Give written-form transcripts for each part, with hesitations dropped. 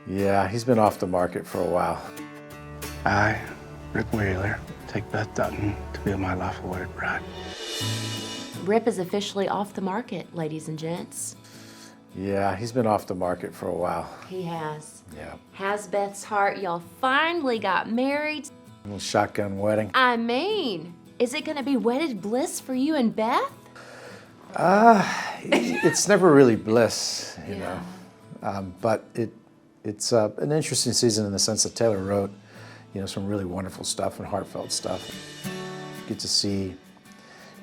Yeah, he's been off the market for a while. I, Rick Wheeler, take Beth Dutton to be my lawful-wedded bride. Rip is officially off the market, ladies and gents. Yeah, he's been off the market for a while. He has. Yeah. Has Beth's heart. Y'all finally got married. A little shotgun wedding. I mean, is it gonna be wedded bliss for you and Beth? It's never really bliss, you Yeah. know. But it's an interesting season in the sense that Taylor wrote, some really wonderful stuff and heartfelt stuff. Get to see,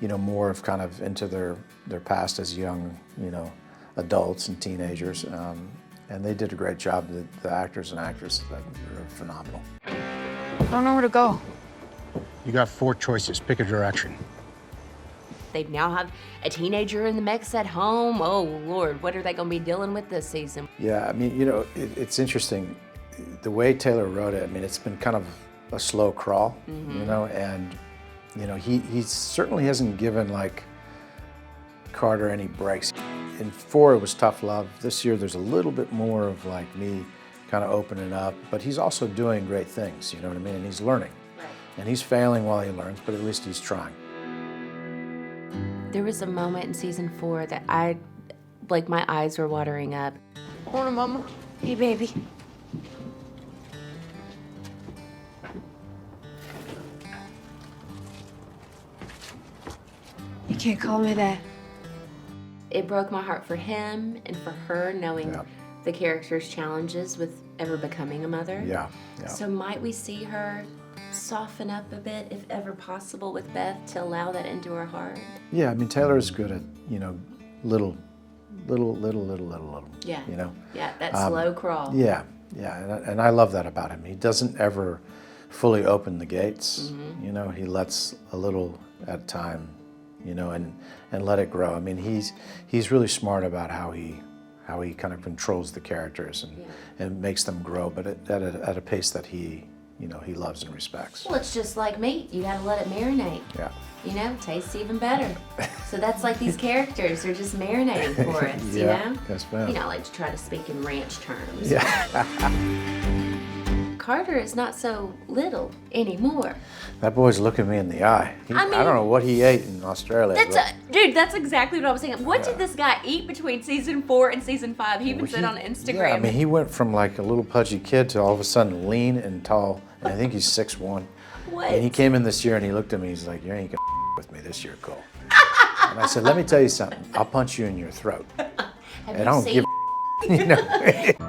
more of kind of into their past as young, adults and teenagers. And they did a great job. The actors and actresses were phenomenal. I don't know where to go. You got 4 choices. Pick a direction. They now have a teenager in the mix at home. Oh, Lord, what are they gonna be dealing with this season? Yeah, I mean, it's interesting. The way Taylor wrote it, I mean, it's been kind of a slow crawl, and, he certainly hasn't given, like, Carter any breaks. In 4, it was tough love. This year, there's a little bit more of, like, me kind of opening up, but he's also doing great things, you know what I mean? And he's learning. Right. And he's failing while he learns, but at least he's trying. There was a moment in season 4 that my eyes were watering up. Morning, Mama. Hey, baby. You can't call me that. It broke my heart for him and for her, knowing Yeah. the character's challenges with ever becoming a mother. Yeah. So might we see her soften up a bit, if ever possible, with Beth to allow that into her heart? Yeah, I mean, Taylor's good at, little. Yeah. You know? Yeah, that slow crawl. Yeah, and I love that about him. He doesn't ever fully open the gates. He lets a little at a time, and let it grow. I mean, he's really smart about how he kind of controls the characters and makes them grow, but at a pace that he loves and respects. Well, it's just like meat. You gotta let it marinate. Yeah. Tastes even better. So that's like these characters. They're just marinating for us, Yeah, yes, ma'am. I like to try to speak in ranch terms. Yeah. Carter is not so little anymore. That boy's looking me in the eye. I don't know what he ate in Australia. Dude, that's exactly what I was saying. What did this guy eat between season 4 and season 5? He even said on Instagram. Yeah, I mean, he went from like a little pudgy kid to all of a sudden lean and tall. And I think he's 6'1". What? And he came in this year and he looked at me. He's like, "You ain't gonna with me this year, Cole." And I said, "Let me tell you something. I'll punch you in your throat." Have I don't you give.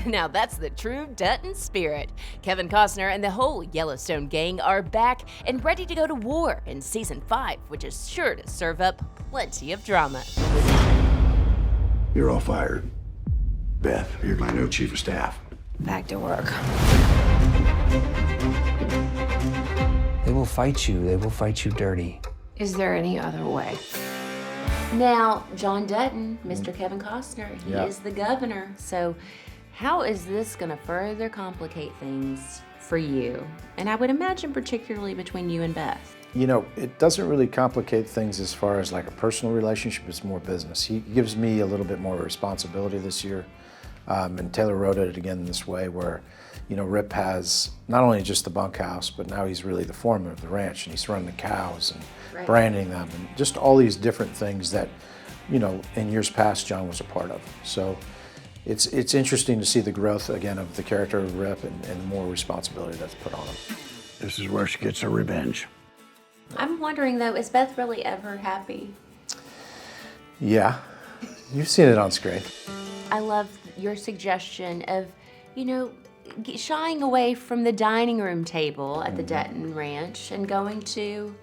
Now that's the true Dutton spirit. Kevin Costner and the whole Yellowstone gang are back and ready to go to war in season 5, which is sure to serve up plenty of drama. You're all fired. Beth, you're my new chief of staff. Back to work. They will fight you. They will fight you dirty. Is there any other way? Now, John Dutton, Mr. Kevin Costner, he Yeah. is the governor. So how is this going to further complicate things for you? And I would imagine particularly between you and Beth. It doesn't really complicate things as far as like a personal relationship. It's more business. He gives me a little bit more responsibility this year. And Taylor wrote it again this way where, Rip has not only just the bunkhouse, but now he's really the foreman of the ranch and he's running the cows and branding them and just all these different things that, in years past, John was a part of. So it's interesting to see the growth again of the character of Rip and the more responsibility that's put on him. This is where she gets her revenge. I'm wondering though, is Beth really ever happy? Yeah, you've seen it on screen. I love your suggestion of, shying away from the dining room table at the Dutton Ranch and going to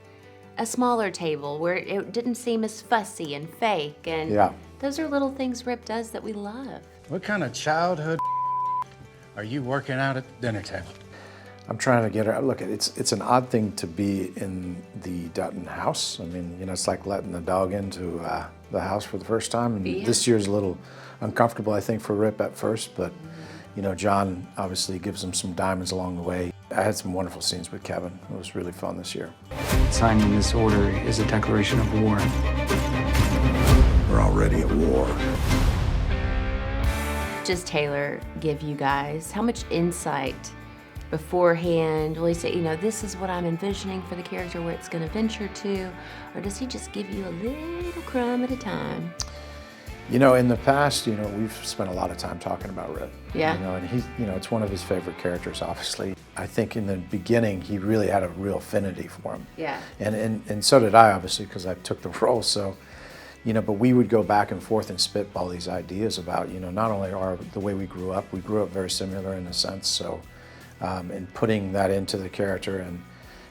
a smaller table where it didn't seem as fussy and fake. And Yeah. those are little things Rip does that we love. What kind of childhood are you working out at the dinner table? I'm trying to get her. Look, it's an odd thing to be in the Dutton house. I mean, it's like letting the dog into the house for the first time. And Yeah. this year's a little uncomfortable, I think, for Rip at first. But, John obviously gives him some diamonds along the way. I had some wonderful scenes with Kevin. It was really fun this year. Signing this order is a declaration of war. We're already at war. does Taylor give you guys? How much insight beforehand? Will he say, you know, this is what I'm envisioning for the character, where it's going to venture to? Or does he just give you a little crumb at a time? You know, in the past, you know, we've spent a lot of time talking about Rip. Yeah. You know, and he's, you know, it's one of his favorite characters, obviously. I think in the beginning, he really had a real affinity for him. Yeah. And so did I, obviously, because I took the role. So, you know, but we would go back and forth and spitball these ideas about, you know, not only the way we grew up very similar in a sense. So, and putting that into the character,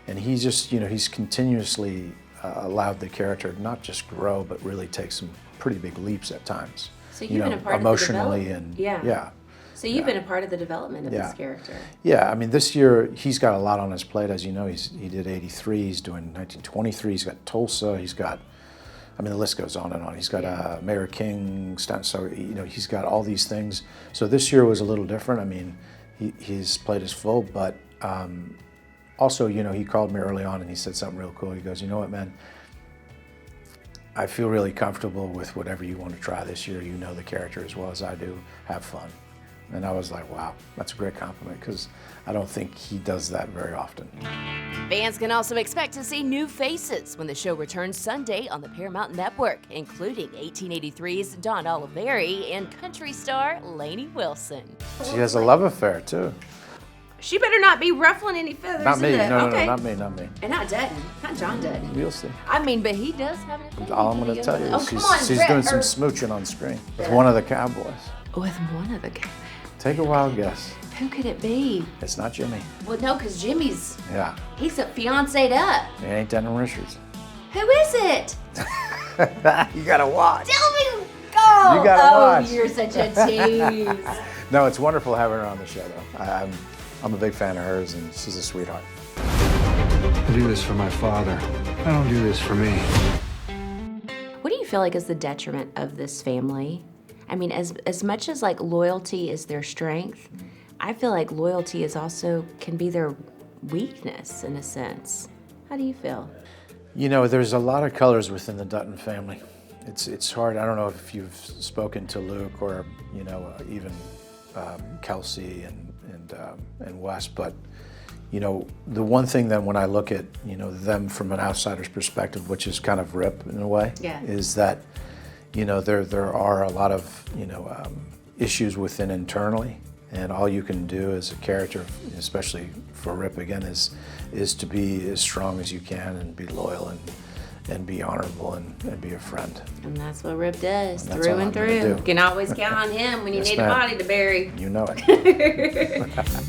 and he just, you know, he's continuously allowed the character not just grow, but really take some pretty big leaps at times. So you've been a part emotionally of the development. and yeah. So you've been a part of the development of Yeah. this character. Yeah, I mean, this year he's got a lot on his plate, as you know. He did 83. He's doing 1923. He's got Tulsa. He's got, I mean, the list goes on and on. He's got Mayor King. So you know, he's got all these things. So this year was a little different. I mean, his plate is full, but also, you know, he called me early on and he said something real cool. He goes, you know what, man? I feel really comfortable with whatever you want to try this year. You know the character as well as I do. Have fun. And I was like, wow, that's a great compliment, because I don't think he does that very often. Fans can also expect to see new faces when the show returns Sunday on the Paramount Network, including 1883's Don Oliveri and country star Lainey Wilson. She has a love affair, too. She better not be ruffling any feathers. Not me, in no, okay. not me. And not Dutton, not John Dutton. We'll see. I mean, but he does have an affinity. All I'm going to tell you Oh, is come on, she's Brett, doing some or- smooching on screen with one of the cowboys. With one of the guys. Take a wild guess. Who could it be? It's not Jimmy. Well, no, because Jimmy's, Yeah, he's a fiancé'd up. it ain't Denton Richards. Who is it? You gotta watch. Tell me. Go. You gotta watch. You're such a tease. No, it's wonderful having her on the show, though. I'm a big fan of hers, and she's a sweetheart. I do this for my father. I don't do this for me. What do you feel like is the detriment of this family? I mean, as much as like loyalty is their strength, I feel like loyalty is also can be their weakness in a sense. How do you feel? You know, there's a lot of colors within the Dutton family. It's hard. I don't know if you've spoken to Luke or, you know, even Kelsey and Wes, but, you know, the one thing that when I look at, you know, them from an outsider's perspective, which is kind of Rip in a way, Yeah. is that, you know, there are a lot of, you know, issues within internally, and all you can do as a character, especially for Rip again, is to be as strong as you can and be loyal and be honorable and be a friend. And that's what Rip does, And that's through all and I'm gonna through. do. You can always count on him when you Yes, need ma'am. a body to bury. You know it.